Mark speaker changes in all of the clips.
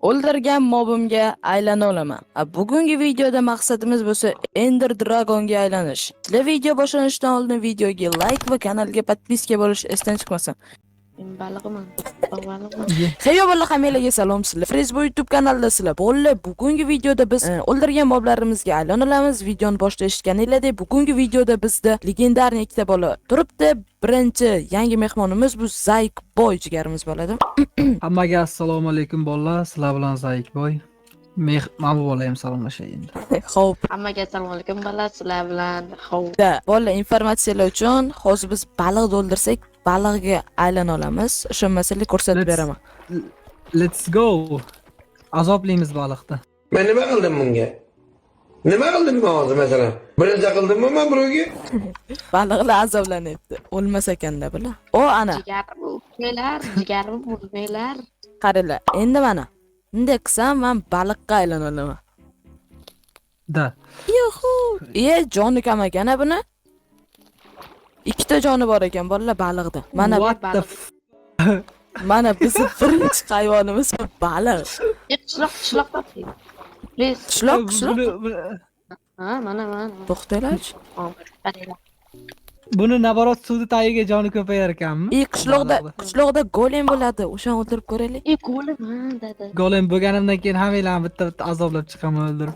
Speaker 1: O'ldirgan mobimga aylana olaman. Bugungi videoda maqsadimiz bo'lsa Ender Dragonga aylanish. Sizlar video boshlanishidan oldin videoga like va kanalga podpiska bo'lish esdan chiqmasin.
Speaker 2: Men balig'iman. Balig'iman.
Speaker 1: Hey bolalar, hammalarga salom sizlar. Facebook YouTube kanalida sizlar. Bolalar, bugungi videoda biz o'ldirgan moblarimizga aylana olamiz. Videoni boshida eshitganinglardek, bugungi videoda bizda legendarniy ikkita bola turibdi. Birinchi yangi mehmonimiz bu Zayk Boy jigarimiz bo'ladi.
Speaker 3: Hammaga assalomu alaykum bolalar, sizlar bilan Zaykboy. Mana bu bola ham salomlashay endi.
Speaker 1: Xo'p,
Speaker 2: Hammaga assalomu alaykum bolalar, sizlar bilan Xo'p.
Speaker 1: bolalar, informatsiyalar uchun hozir biz baliq o'ldirsak, baliqga aylana olamiz. Ishonmasangiz ko'rsatib beraman.
Speaker 3: Let's go. Azoblaymiz baliqda.
Speaker 4: Men nima qildim bunga? Nima qildim men hozir masalan? Birinchi qildimmi men birovga?
Speaker 1: Baliqlar azoblanyapti. O'lmas ekanda bular. O ana,
Speaker 2: Jigarim urmanglar, jigarim urmanglar.
Speaker 1: qaranglar. Endi mana bunday qilsam men baliqqa aylana olaman.
Speaker 3: Da.
Speaker 1: Yuhu! Joni kam ekan buni. Ikkita joni bor ekan bolalar baliqda. Mana
Speaker 3: What the
Speaker 1: mana bizning birinchi hayvonimiz baliq.
Speaker 2: Qishloq toping. Please.
Speaker 1: Qishloq.
Speaker 2: Ha, mana.
Speaker 1: To'xtanglarchi.
Speaker 2: Qaranglar.
Speaker 3: Buni naborot suvni tagiga joni ko'payar ekanmi?
Speaker 1: Qishloqda golem bo'ladi. O'shani o'ldirib ko'raylik.
Speaker 2: Qo'lim ha, dada.
Speaker 3: Golem bo'lganimdan keyin hammalarni bitta azoblab chiqaman o'ldirib.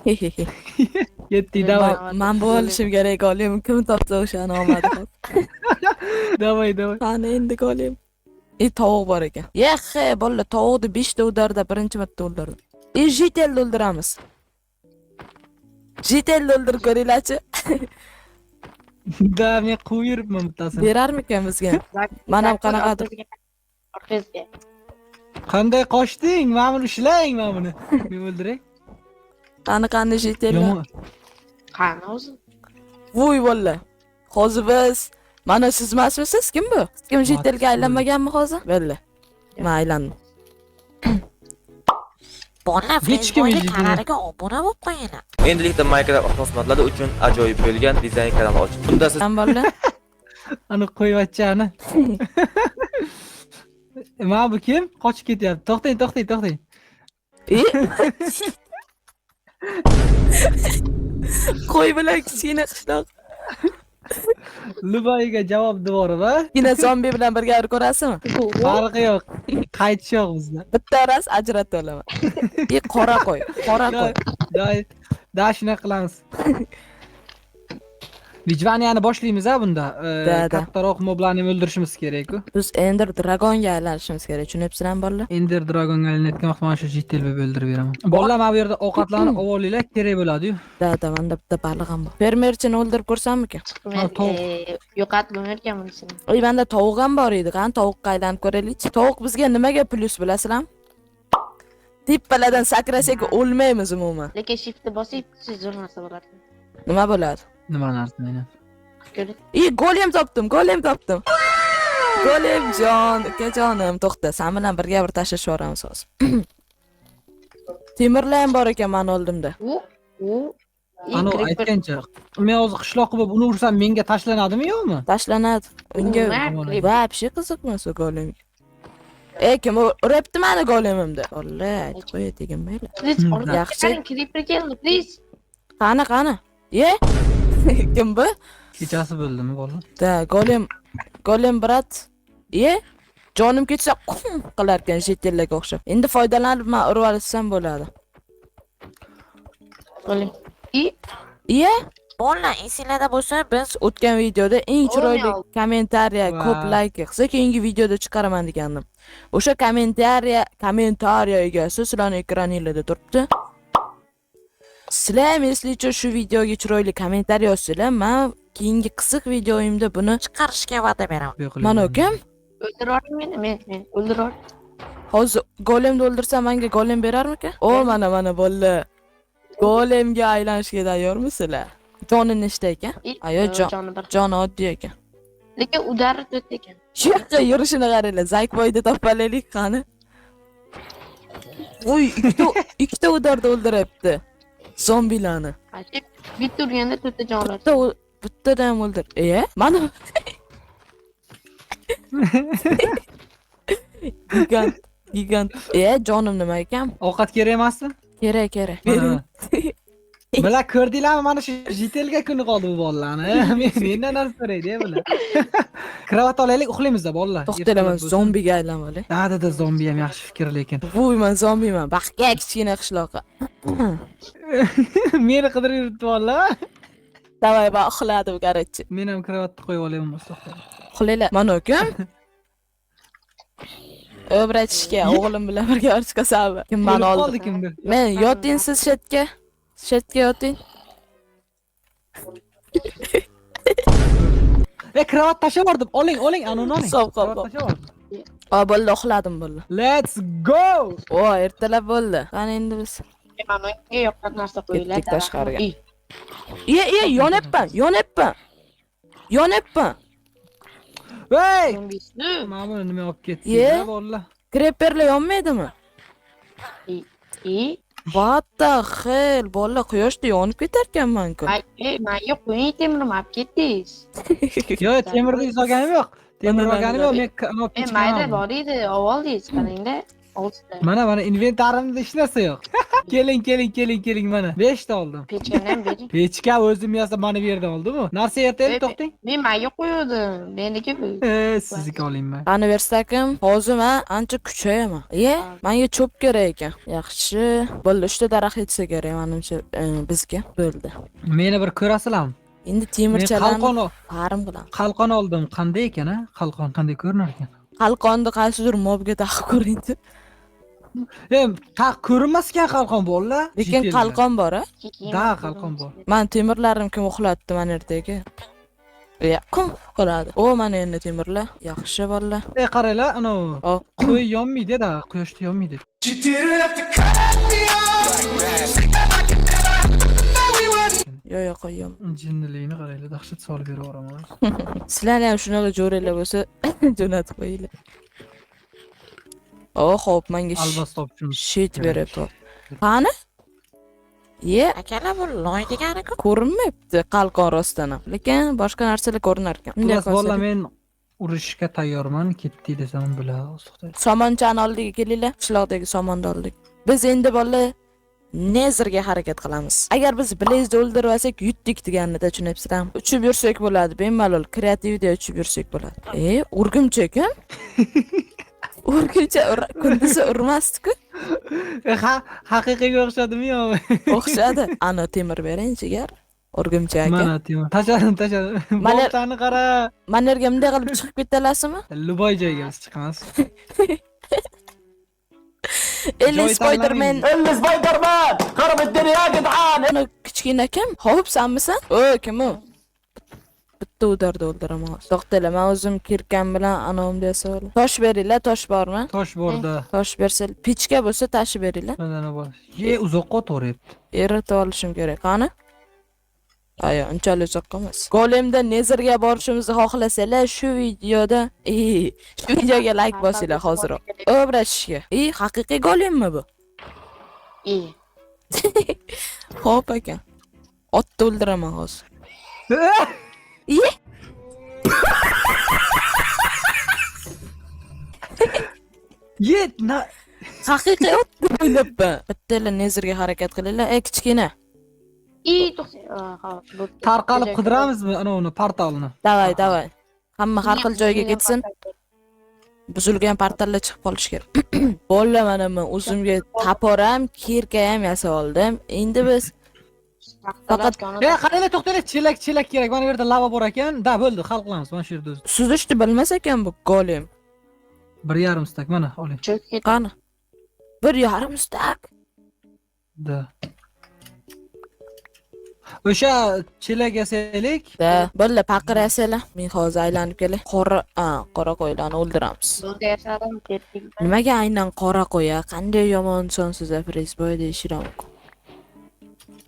Speaker 3: Yetdik, davay.
Speaker 1: Men bu olishim kerak golem. Kim topsa o'shani olmadi.
Speaker 3: Davay.
Speaker 1: Qani endi golem. Tovuq bor ekan. Yehe, bolalar, tovuqni 5 ta udarda birinchi marta o'ldirdim. Jitelni o'ldiramiz. Jitelni o'ldirib ko'ringlarchi.
Speaker 3: Da, men quvib yuribman bittasini.
Speaker 1: Berarmikan bizga? Mana ham qanaqadir.
Speaker 2: Orqangizga.
Speaker 3: Qanday qochding? Mana buni ushlang, mana buni. Men o'ldiray.
Speaker 1: Qani jitelni.
Speaker 3: Yomon.
Speaker 2: Qani o'zi?
Speaker 1: Voy bolalar. Hozir biz mana siz emasmisiz? Kim bu? Kim jitelga aylanmaganmi hozir? Bella. Men aylandim.
Speaker 5: Bolalar
Speaker 3: Hech kim
Speaker 5: Facebook'dagi
Speaker 3: yigitini-
Speaker 5: kanaliga obuna bo'lib qo'yinglar.
Speaker 6: Endilikda Minecraft xizmatlari uchun ajoyib bo'lgan dizayn kanali ochdik. Bunda siz
Speaker 1: Ham bolalar.
Speaker 3: Ani qo'yvachchani. Mana bu kim? Qochib ketyapti. To'xtang.
Speaker 1: Qo'y bilan kichkina qishloq.
Speaker 3: Luboyga javob devori va
Speaker 1: Kichkina zombi bilan birga ko'rasizmi?
Speaker 3: farqi yo'q. Qaytish yo'q bizda.
Speaker 1: Bitta ras ajratib olaman. Qora qo'y.
Speaker 3: Da shunaqa qilamiz. Vijvaniyani boshlaymiz bunda. Kattaroq moblarni o'ldirishimiz kerak-ku.
Speaker 1: Biz Ender Dragonga aylanishimiz kerak. Tushunibsizlarmi bolalar?
Speaker 3: Ender Dragonga aylanayotgan vaqt mana shu jitel deb o'ldirib beraman. Bolalar mana bu yerda ovqatlarni olinglar, kerak bo'ladi-yu.
Speaker 1: Manda bitta baliq ham bor. Fermerchini o'ldirib ko'rsammikan?
Speaker 2: Yo'qotib bo'lmayotgan bunisini.
Speaker 1: Manda tovuq ham bor edi. Qani tovuqqa aylanib ko'raylik. Tovuq bizga nimaga plyus bilasizlarmi? Teppalardan sakrasak o'lmaymiz umuman.
Speaker 2: Lekin shiftni bosib siz urmasa bo'ladi.
Speaker 1: Nima bo'ladi?
Speaker 3: Nima narsa aynan.
Speaker 2: Ko'ring.
Speaker 1: Golem topdim. Golemjon, ukajonim, to'xta. Sen bilan birga bir tashlashib yuboramiz hozir. Temirlar ham bor ekan men oldimda.
Speaker 2: U
Speaker 3: Ana aytgancha, men hozir qishloqqa bo'lib uni ursam menga tashlanadimi yo'qmi?
Speaker 1: Tashlanadi. Unga vobshe qiziqmas u golem. Kim uribdi meni golemimda? Alloh, aytib qo'y deganmaylar.
Speaker 2: Please,
Speaker 1: Yaxshi.
Speaker 2: creeper keldi, please.
Speaker 1: Qani? Kim bu?
Speaker 3: Kechasi bo'ldimi bola?
Speaker 1: Da, golem brat. Jonim ketsa qilar ekan jetellaga o'xshab. Endi foydalanib men urib olsam bo'ladi.
Speaker 2: Qo'ling.
Speaker 1: Bolalar, esinglarda bo'lsa, biz o'tgan videoda eng chiroyli kommentariya, ko'p like qilsa, keyingi videoda chiqaraman degandim. O'sha kommentariya egasi sizlarning ekraningizda turibdi. Sizlar ham eslicha shu videoga chiroyli kommentariya yozsanglar, men keyingi qisiq videoyimda buni
Speaker 5: Chiqarishga va'da beraman.
Speaker 1: mana kim?
Speaker 2: O'ldiravering meni, men o'ldiravering.
Speaker 1: Hozir golemni o'ldirsam menga golem berarmikan? Mana bolalar. Golemga aylanishga tayyormisizlar? Joni nechta ekan? Ayo, joni oddiy ekan.
Speaker 2: Lekin udari to'rt ekan.
Speaker 1: Shu yoqqa yurishini qaranglar. Zaykboyda topalaylik qani. Voy, ikkita udarda o'ldiryapti. Zombilarni.
Speaker 2: Bitta urganda to'rtta jon oladi.
Speaker 1: Bittadan ham o'ldir. Mana gigant Gigant. Jonim nima ekan?
Speaker 3: Ovqat kerak emasmi?
Speaker 1: Kerak, kerak.
Speaker 3: Mana. Bular ko'rdinglarmi? Mana shu jitelga kuni qoldi bu bolalarni. Mendan narsa so'raydi bular. Kravat olaylik, uxlaymiz-da bolalar.
Speaker 1: To'xtanglar, men zombiga aylanib.
Speaker 3: Da, zombi ham yaxshi fikr lekin.
Speaker 1: Voy, men zombiman. Baxtga kichkina qishloqqa.
Speaker 3: Meni qidirib yuribdi bolalar.
Speaker 1: Davay, men uxladim, qaraychi.
Speaker 3: Men ham kravatni qo'yib olayman bo'lsa.
Speaker 1: Uxlaylar. Mana ukam. O'bratishga o'g'lim bilan birga chiqasanmi? Kim meni oldi?
Speaker 3: Qoldi kimdir.
Speaker 1: Men yoting siz shetga. Shetga yoting.
Speaker 3: Kravat tashlab yubordim. Oling, anuni oling.
Speaker 1: Sop,
Speaker 3: Kravat
Speaker 1: sop.
Speaker 3: tashlab yubordim.
Speaker 1: Bo'ldi, uxladim bo'ldi.
Speaker 3: Let's go.
Speaker 1: Ertalab bo'ldi. Qani endi biz.
Speaker 2: Mana menga yoqqan narsa qo'yinglar.
Speaker 1: Ketdik tashqariga. Yonyapman.
Speaker 3: Hey!
Speaker 2: Zombisni.
Speaker 3: Mana buni nima olib
Speaker 1: Ye.
Speaker 3: ketdinglar bolalar?
Speaker 1: Creeperlar yonmaydimi? What the hell? Bolalar quyoshda yonib ketar ekanman-ku.
Speaker 2: Menga qo'ying temirni olib ketdingiz.
Speaker 3: Yo'q, temirni olganim yo'q. Temir olganim yo'q, men olib
Speaker 2: Mayda
Speaker 3: ketdim.
Speaker 2: bor edi, oldingiz qarangda. Oltita.
Speaker 3: Mana inventarimda hech narsa yo'q. Keling mana. 5 ta oldim.
Speaker 2: Pechkandan bering.
Speaker 3: Pechka o'zim yasab mana bu yerdan oldim-ku. Narsa yertaymi, to'xting.
Speaker 2: Men menga qo'ydim. Meniki bu.
Speaker 3: Sizniki olayman.
Speaker 1: Qani bersakim, hozir men ancha kuchayaman. Menga cho'p kerak ekan. Yaxshi. Bo'ldi, 3 ta daraxt yetsa kerak menimcha bizga. Bo'ldi.
Speaker 3: Meni bir ko'rasizlarmi?
Speaker 1: Endi
Speaker 3: Men
Speaker 1: temirchalarni farm qilaman.
Speaker 3: qalqon oldim. Qanday ekan-a? Qalqon qanday ko'rinar ekan?
Speaker 1: Qalqonni qaysidir mobga taqib ko'ring-chi.
Speaker 3: Ko'rinmas ekan qalqon bolalar.
Speaker 1: Lekin qalqon bor-a?
Speaker 3: Da, qalqon bor.
Speaker 1: Men temirlarim kim uxlatdi mana yerdagi? Kim qiladi? Mana endi temirlar. Yaxshi bolalar.
Speaker 3: Qaranglar, ana
Speaker 1: Hop.
Speaker 3: qo'y yonmaydi-da, quyoshda yonmaydi.
Speaker 1: Yo'q, qo'yim.
Speaker 3: Jinnilikni qaranglar, dahshat solib beraman.
Speaker 1: Sizlarni ham shunaqa jo'ranglar bo'lsa, jo'natib qo'yinglar. Xo'p, menga
Speaker 3: Albatta topishimiz.
Speaker 1: shit beryapti. Qani?
Speaker 5: Akalar bu loy degani-ku.
Speaker 1: Ko'rinmayapti qalqon rostdan ham. Lekin boshqa narsalar ko'rinar ekan.
Speaker 3: Xullas bolalar, men urushga tayyorman. Ketdik desam bo'ladi.
Speaker 1: Somonchani oldiga kelinglar. Qishloqdagi somonni oldik. Biz endi bolalar Nezerga harakat qilamiz. Agar biz Blaze'ni o'ldirib olsak, yutdik deganini tushunyapsizlarmi? Uchib yursak bo'ladi, bemalol kreativda uchib yursak bo'ladi. Urgimchak-a? Urgimcha kunduzi urmasdi-ku.
Speaker 3: Haqiqiyga o'xshadimi yo'q?
Speaker 1: O'xshadi. Ana temir bering, jigar. Urgimcha aka.
Speaker 3: Mana temir. Tashladim. Boltani qara.
Speaker 1: Mana yerga bunday qilib chiqib ketalasizmi?
Speaker 3: Luboy joyga biz chiqamiz.
Speaker 1: Spiderman.
Speaker 4: Qarab dunya gid'an.
Speaker 1: Ana kichkina kim? Hop, sanmisan? Kim u? Bitta udarda o'ldiraman. To'xtanglar, men o'zim kirkan bilan anom desa bo'lar. Tosh beringlar, tosh bormi?
Speaker 3: Tosh borda.
Speaker 1: Tosh bersa, pechka bo'lsa tashib beringlar.
Speaker 3: Mana bor. Uzoqqa o'tyapti.
Speaker 1: Eritib olishim kerak. Qani? Unchalik uzoqqa emas. Golemda Nezerga borishimizni xohlasanglar, shu videoga like bosinglar hozirroq. O'brashishga. Haqiqiy golemmi bu? Xo'p aka. Otni o'ldiraman hozir. Haqiqiy otni o'ylabman. Bittalar Nezerga harakat qilinglar. Kichkina.
Speaker 3: Tarqalib qidiramizmi ana uni portalni?
Speaker 1: Davay. Hamma har xil joyga ketsin. Buzilgan portallar chiqib qolish kerak. Bolalar, mana men o'zimga taporam, kirka ham yasab oldim. Endi biz faqat
Speaker 3: qaranglar, to'xtanglar, chelak kerak. Mana bu yerda lava bor ekan. Da, bo'ldi, hal qilamiz mana shu yerda.
Speaker 1: suzishni bilmas ekan bu golem.
Speaker 3: 1,5 stak mana oling.
Speaker 1: Qani? 1,5 stak.
Speaker 3: Da. O'sha chelak yasaylik.
Speaker 1: Da, bo'lla paqir yasaylar. Men hozir aylanib kelay. Qora qo'ylarni o'ldiramiz. Nimaga aynan qora qo'ya? Qanday yomon sonsiz Frisboy deyishim.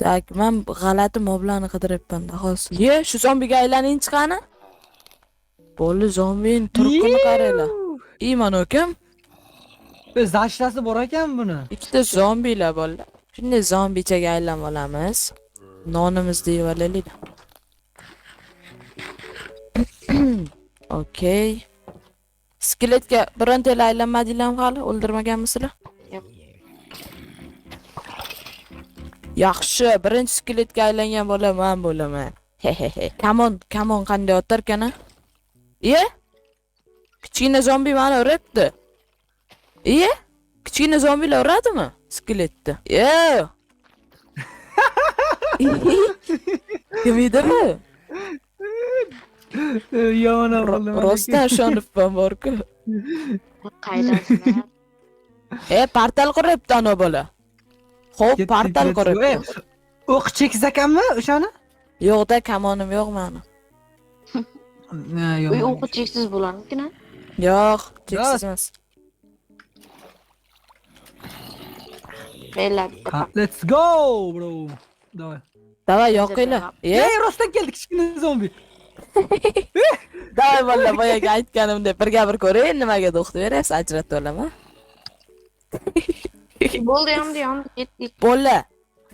Speaker 1: Tak, men g'alati moblarni qidiryapman hozir. Shu zombiga aylaning chiqani? Bo'ldi, zombining turqini qaranglar. Mana ukam.
Speaker 3: Biz zashtasi bor ekan buni.
Speaker 1: Ikkita zombilar bo'ldi. Shunday zombichaga aylanib olamiz. Nonimizni yeb olaylik. Okay. Skeletga birontanglar aylanmadinglarmi hali? O'ldirmaganmisizlar?
Speaker 2: Yo'q.
Speaker 1: Yaxshi, birinchi skeletga aylangan bo'laman, bo'laman. Hehehe. Kamon qanday otarkan-a? Kichkina zombi meni uribdi. Kichkina zombilar uradimi? Skeletni. Kim edimi?
Speaker 3: Yomon bo'ldi.
Speaker 1: Rostdan ishonibman bor-ku.
Speaker 2: Qaydasizlar?
Speaker 1: Portal quribdi ana bola. Xo'p, portal quribdi.
Speaker 3: O'q chekiz ekanmi o'shani?
Speaker 1: Yo'qda, kamonim yo'q meni.
Speaker 3: Yo'q.
Speaker 2: Uy o'qi cheksiz bo'larmikin-a?
Speaker 1: Yo'q, cheksiz emas.
Speaker 2: Beylar,
Speaker 3: Let's go, bro.
Speaker 1: Davay, yoqinglar.
Speaker 3: Rostdan keldi kichkina zombi.
Speaker 1: Davay bola, boyaga aytganimdek birga bir ko'ring, nimaga do'qdi berasiz, ajratib olaman.
Speaker 2: bo'ldi, yondi, ketdik.
Speaker 1: Bola,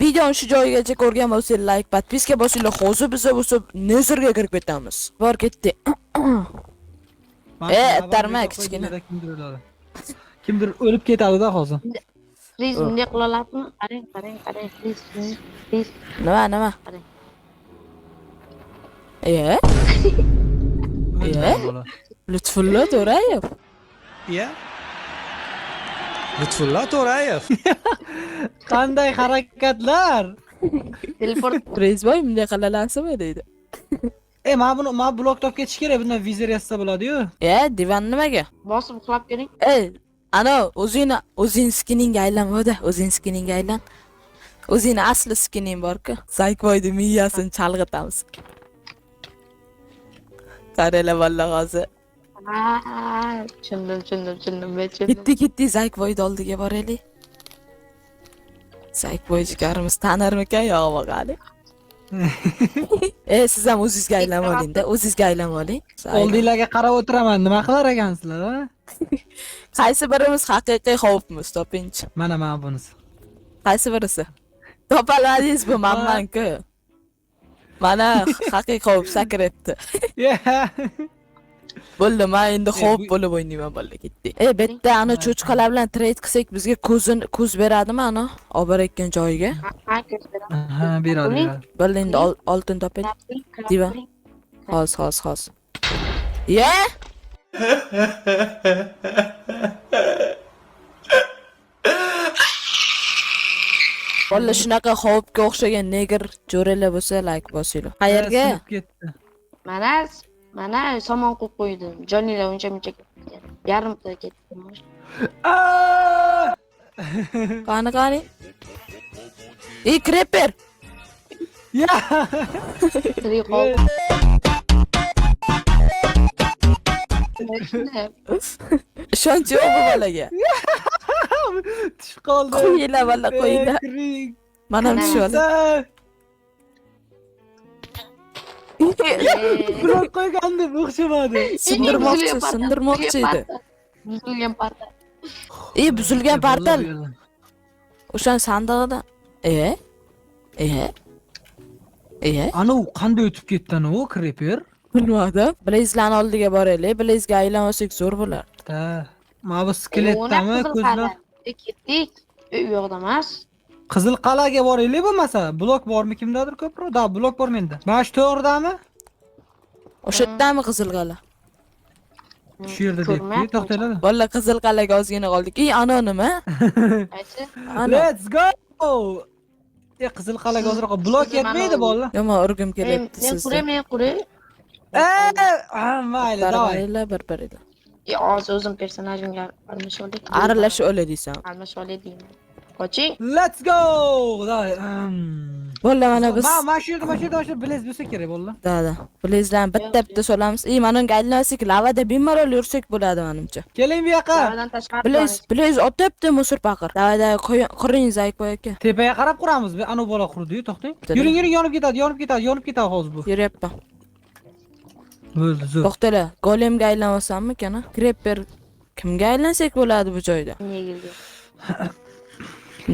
Speaker 1: videoni shu joyigacha ko'rgan bo'lsangiz like, podpiska bosinglar. Hozir biz bo'lsa Nezerga kirib ketamiz. Bor ketdi. Tarma kichkina.
Speaker 3: Kimdir o'lib ketadi-da hozir.
Speaker 2: Please, bunday qila olasizmi? Qarang, please.
Speaker 1: Nima?
Speaker 2: Qarang.
Speaker 1: Lutfulla To'rayev.
Speaker 7: Lutfulla To'rayev.
Speaker 3: Qanday harakatlar?
Speaker 2: Teleport.
Speaker 1: Prezboy bunday qilalasizmi deydi.
Speaker 3: Men blok top ketish kerak, bundan vizir yassa bo'ladi-yu.
Speaker 1: Divan nimaga?
Speaker 2: Bosib uxlab ko'ring.
Speaker 1: Ana o'zing skiningga aylanma-da, o'zing skiningga aylan. O'zing asli skining bor-ku. Zaykvoyni miyasini chalg'itamiz. Qaranglar vallahi hozir.
Speaker 2: Tushundim.
Speaker 1: Ketdi, Zaykvoyni oldiga boraylik. Zaykvoy jigarimiz tanirmikan yo'q boqali. Siz ham o'zingizga aylanib oling-da, o'zingizga aylanib oling.
Speaker 3: Oldinglarga qarab o'tiraman, nima qilar ekansizlar, ha?
Speaker 1: Qaysi birimiz haqiqiy xavfmiz, topingchi.
Speaker 3: Mana bunisi.
Speaker 1: Qaysi birisi? Topolmadingiz bu mamman-ku. Mana haqiqiy xavf sakrabdi. Bo'ldi, men endi xavf bo'lib o'ynayman bola, ketdi. Bitta ana cho'chqalar bilan trade qilsak bizga ko'z beradimi ana? Olib borayotgan joyiga?
Speaker 3: Ha, beradi.
Speaker 1: Bo'ldi, endi oltin topaylik. Divan. Hozir. Bola shunaqa xavfga o'xshagan neger jo'ralar bo'lsa like bosinglar. Qayerga?
Speaker 2: Mana somon qo'yib qo'ydim. Jonilar uncha-muncha ketdi. Yarimta ketdi.
Speaker 1: Qani. Creeper.
Speaker 2: Tirik qoldi.
Speaker 1: Ishonch yo'q bu bolaga.
Speaker 3: Tush qoldi.
Speaker 1: Qo'yinglar valla, qo'yinglar. Mana tushib oldi.
Speaker 3: Blok qo'ygandim, o'xshamadi.
Speaker 1: Sindirmoqchi edi.
Speaker 2: Buzilgan portal.
Speaker 1: Buzilgan portal. O'shan sandig'idan.
Speaker 3: Ana u qanday o'tib ketdi u Creeper?
Speaker 1: Bilmadim. Blazlarni oldiga boraylik. Blazga aylanmasak zo'r bo'lar.
Speaker 3: Mana bu skeletdami ko'zlar?
Speaker 2: Ketdik. U yo'qda emas.
Speaker 3: Qizil qal'aga boraylik bo'lmasa, blok bormi kimdadir ko'proq? Da, blok bor menda. Mana shu to'g'ridami?
Speaker 1: O'sha yerdami qizil qal'a?
Speaker 3: Shu yerda debdi, to'xtaylar.
Speaker 1: Bola qizil qal'aga ozgina qoldik. Ana nima?
Speaker 2: Qaysi?
Speaker 3: Let's go! Qizil qal'aga ozroq blok yetmaydi bola.
Speaker 1: Yomon urgim kelyapti
Speaker 2: Men
Speaker 1: sizga.
Speaker 2: quray.
Speaker 3: Mayli, davay.
Speaker 1: Bir-biriga.
Speaker 2: Hozir o'zim personajimga almashib olay.
Speaker 1: Aralashib olay deysan.
Speaker 2: Almashib olay deyman. Qoching.
Speaker 3: Let's go! Davay.
Speaker 1: Bola mana biz.
Speaker 3: Mana shu yerda Blaze bo'lsa kerak bola.
Speaker 1: Da. Blazlarni bitta solamiz. Mana unga aylansak, lavada bemalol yursak bo'ladi menimcha.
Speaker 3: Keling bu yoqqa.
Speaker 2: Daradan tashqari.
Speaker 1: Blaze otibdi musor paqir. Davada qiring Zaykboy aka.
Speaker 3: Tepaga qarab quramiz. Ana bola qurdi-yu, to'xtang. Yuring, yonib ketadi hozir bu.
Speaker 1: Yuryapman.
Speaker 3: Bo'ldi, zo'r.
Speaker 1: To'xtala, golemga aylanmasammi kana? Creeper kimga aylansak bo'ladi bu joyda?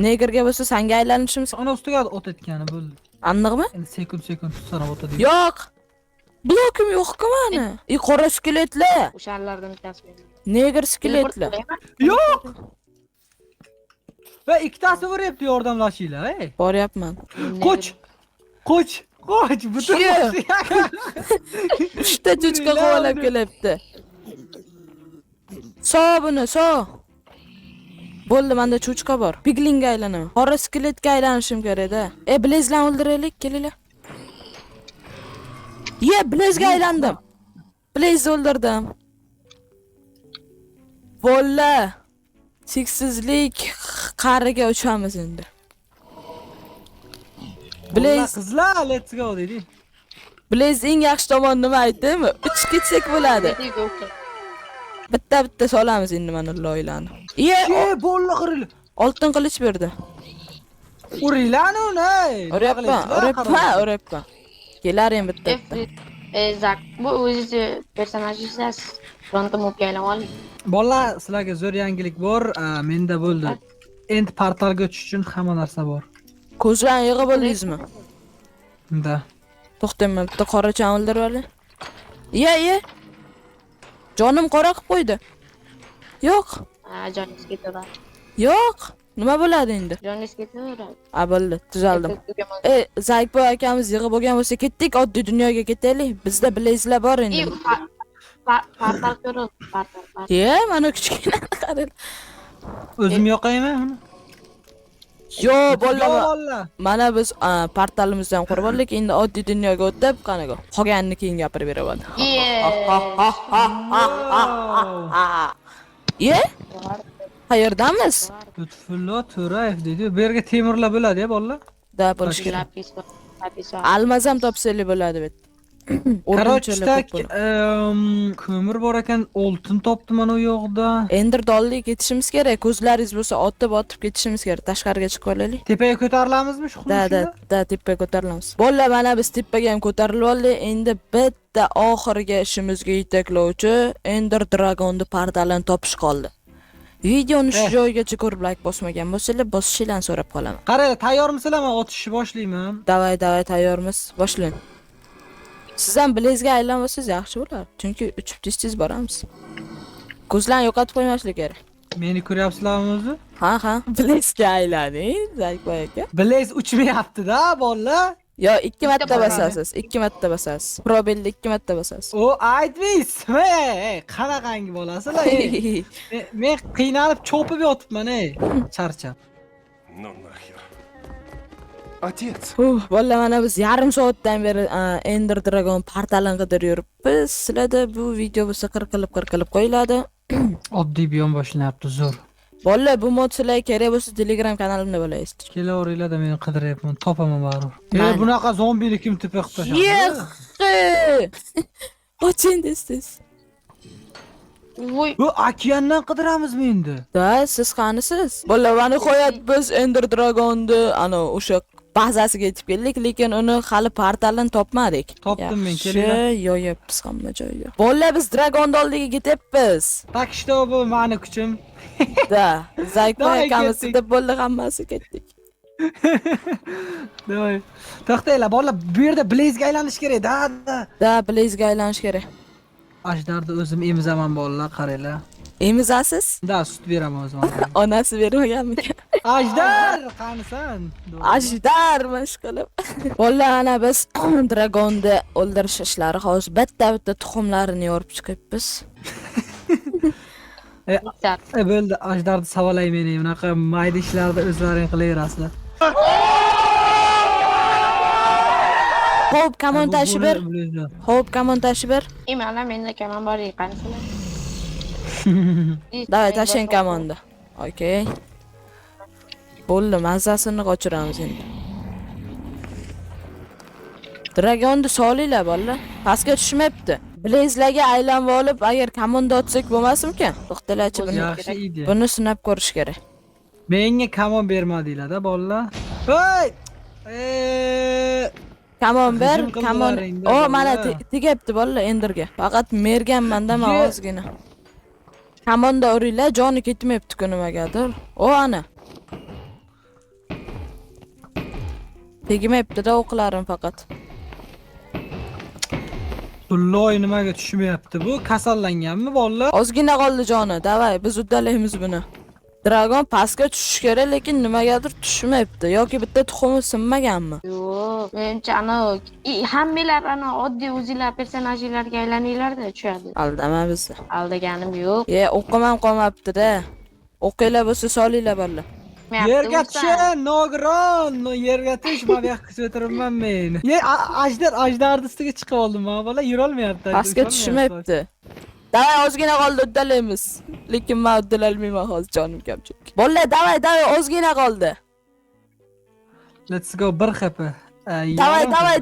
Speaker 1: Negerga bo'lsa senga aylanishimiz.
Speaker 3: Ana ustiga o'tayotgani bo'ldi.
Speaker 1: Aniqmi?
Speaker 3: Endi sekund sanab o'tadi.
Speaker 1: Yo'q. Blokim yo'q-ku meni. Qora skeletlar.
Speaker 2: O'shalardan bittasi.
Speaker 1: Neger skeletli.
Speaker 3: Yo'q. Va ikkitasi uryapti yordamlashinglar, ey.
Speaker 1: Boryapman.
Speaker 3: Qoch. Qoch. Qoch. Butun
Speaker 1: Shio.
Speaker 3: boshli-
Speaker 1: 3 ta cho'chqa qo'valab kelyapti. So buni, so. Bo'ldi, menda cho'chqa bor. Piglinga aylanaman. Qora skeletga aylanishim kerak-da. Blazlarni o'ldiraylik, kelinglar. Blazga aylandim. Blaze o'ldirdim. Bolla. Cheksizlik qariga uchamiz endi. Blaze,
Speaker 3: qizlar, let's go dedi.
Speaker 1: Blaze eng yaxshi tomon nima aytdimi? 3 ketsak bo'ladi. Bitta solamiz endi mana loylarni.
Speaker 3: Bolla qiril.
Speaker 1: Oltin qilich berdi.
Speaker 3: Uringlarni uni.
Speaker 1: O'rayapman. Kelaring bitta.
Speaker 2: Zak, bu o'zingizni personajingiz fronta mobga aylanib oling.
Speaker 3: Bolalar, sizlarga zo'r yangilik bor. Menda bo'ldi. Endi portalga o'tish uchun hamma narsa bor.
Speaker 1: Ko'zlarni yig'ib oldingizmi?
Speaker 3: Unda.
Speaker 1: To'xtayman, bitta qorachani o'ldirib oling. Ye. Jonim qora qilib qo'ydi. Yo'q.
Speaker 2: Joningiz ketaveradi.
Speaker 1: Yo'q. Nima bo'ladi endi?
Speaker 2: Joningiz ketaveradi.
Speaker 1: Bo'ldi, tuzaldim. Zaykboy akamiz yig'ib bo'lgan bo'lsa ketdik, oddiy dunyoga ketaylik. Bizda blazlar bor endi.
Speaker 2: Portal ko'ring, portal.
Speaker 1: Mana kichkina qarang.
Speaker 3: O'zim yoqayman uni.
Speaker 1: Yo, bolalar. Mana biz portalimizdan qurib oldik, endi oddiy dunyoga o'tib, qanaqa. Qolganini keyin gapirib beraman. Qayerdamiz?
Speaker 3: Lutfullo To'rayev dedi. Bu yerga temirlar bo'ladi-ya, bolalar.
Speaker 1: Da bo'lish kerak. Almaz ham topsanglar bo'ladi bet.
Speaker 3: Qarochda ko'mir bor ekan, oltin topdim mana u yoqda.
Speaker 1: Ender dolliga ketishimiz kerak. Ko'zlaringiz bo'lsa otib ketishimiz kerak. Tashqariga chiqib olaylik.
Speaker 3: Tepaga ko'tarilamizmi shu xuddi?
Speaker 1: Da, tepaga ko'tarilamiz. Bolalar, mana biz tepaga ham ko'tarilib oldik. Endi bitta oxirgi ishimizga yetaklovchi Ender Dragon'ni portalini topish qoldi. Videoni shu joygacha ko'rib like bosmagan bo'lsanglar, bosishinglarni so'rab qolaman.
Speaker 3: Qarang, tayyormisizlar? Men otishni boshlayman.
Speaker 1: Davay, tayyormiz. Boshlang. Siz ham blazga aylanmasangiz yaxshi bo'lar. Chunki uchib tez boramiz. Ko'zlarni yo'qotib qo'ymaslik kerak.
Speaker 3: Meni ko'ryapsizlarmi o'zi?
Speaker 1: Ha, blazga aylaning, Zaykboy aka.
Speaker 3: Blaze uchmayapti-da, bolalar.
Speaker 1: Yo, 2 marta bosasiz. 2 marta bosasiz. Probelni 2 marta bosasiz.
Speaker 3: O, aytmaysizmi? Qanaqangi bo'lasizlar? Men qiynalib cho'pib yotibman, charchab.
Speaker 7: Отец.
Speaker 1: Bolalar, mana biz yarim soatdan beri Ender Dragon portalini qidirib yuribmiz. Sizlarda bu video bo'lsa qirqilib qo'yiladi.
Speaker 3: Oddiy biyon boshlanyapti, zo'r.
Speaker 1: Bolalar, bu mod sizlarga kerak bo'lsa Telegram kanalimda bo'laysiz.
Speaker 3: Kelaveringlar-da, men qidiryapman, topaman baribir. Bunaqa zombini kim tepa qilib tashladi?
Speaker 1: Qochin desiz.
Speaker 2: Voy.
Speaker 3: Bu okeandan qidiramizmi endi?
Speaker 1: Da, siz qanisiz? Bolalar, mana qo'yat biz Ender Dragonni o'sha bazasiga yetib keldik, lekin uni hali portalini topmadik.
Speaker 3: Topdim men, kelinglar.
Speaker 1: Yo'yapmiz hamma joyga. Bolalar, biz Dragon oldiga ketyapmiz.
Speaker 3: Tak işte bu mani kuchim.
Speaker 1: Da, Zaykboy akamiz deb bo'ldi, hammasi ketdik.
Speaker 3: Davay. To'xtanglar, bolalar, bu yerda blazga aylanish kerak, da.
Speaker 1: Da, blazga aylanish kerak.
Speaker 3: Ajdarni o'zim emizaman, bolalar, qaranglar.
Speaker 1: Emizasiz?
Speaker 3: Da, sut beraman o'zim.
Speaker 1: Onasi bermaganmikan?
Speaker 3: Ajdar, qanisan?
Speaker 1: Ajdar mashqilib. Bolalar, ana biz Dragonni o'ldirish ishlari hozir bitta tuxumlarini yorib chiqibmiz.
Speaker 3: Bo'ldi, Ajdarni savolaymen, bunaqa mayda ishlarni o'zlaring qilaverasizlar.
Speaker 1: Xo'p, kamon tashib ber. Xo'p, kamon tashib ber.
Speaker 2: Mana menda kamon bor, qansizlar.
Speaker 1: Davay, tashlang kamonni. Okay. Bo'ldi, mazasini qochiramiz endi. Dragonni solinglar, bolalar. Pastga tushmayapti. Blazlarga aylanib olib, agar kamonda otsak bo'lmasmikan? To'xtalarchi buni.
Speaker 3: Yaxshi ideya.
Speaker 1: Buni sinab ko'rish kerak.
Speaker 3: Menga kamon bermadinglar-da, bolalar. Voy!
Speaker 1: Kamon ber,
Speaker 3: Hujum
Speaker 1: kamon.
Speaker 3: qildilaringda,
Speaker 1: O, mana
Speaker 3: bolalar.
Speaker 1: tegibdi bolalar Enderga. Faqat merganman-da, men ozgina. Kamonda uringlar, joni ketmayapti-ku nimagadir. O, ana. Tegmayapti-da o'qlarim faqat.
Speaker 3: Pulloy nimaga tushmayapti bu? Kasallanganmi bolalar?
Speaker 1: Ozgina qoldi joni. Davay, biz uddalaymiz buni. Dragon pastga tushish kerak, lekin nimagadir tushmayapti yoki bitta tuxumi sinmaganmi?
Speaker 2: Yo'q, menimcha hammalar oddiy o'zinglar personajlarga aylaninglar-da tushadi.
Speaker 1: Aldama bizni.
Speaker 2: Aldaganim yo'q.
Speaker 1: O'qimam qolmabdi-da. O'qinglar bo'lsa solinglar barlar.
Speaker 3: Yerga tushing, nogiron. Yerga tush, men bu yoqqa kuzatib o'tiribman men. Ajdar ustiga chiqib oldim men bola, yura olmayapti.
Speaker 1: Pastga tushmayapti. Davay, ozgina qoldi uddalaymiz. Lekin men uddalayolmayman hozir, jonim kamchik. Bolalar, davay, ozgina qoldi.
Speaker 3: Let's go bir xepi.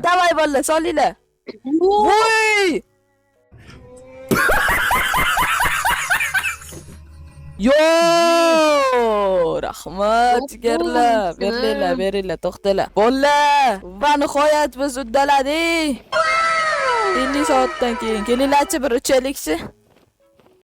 Speaker 1: Davay bolalar, solinglar. Voy! Yo! Rahmat, jigarlar. Beringlar, to'xtanglar. Bolalar, va nihoyat biz uddaladik. 50 soatdan keyin kelinglarchi bir uchaylikchi.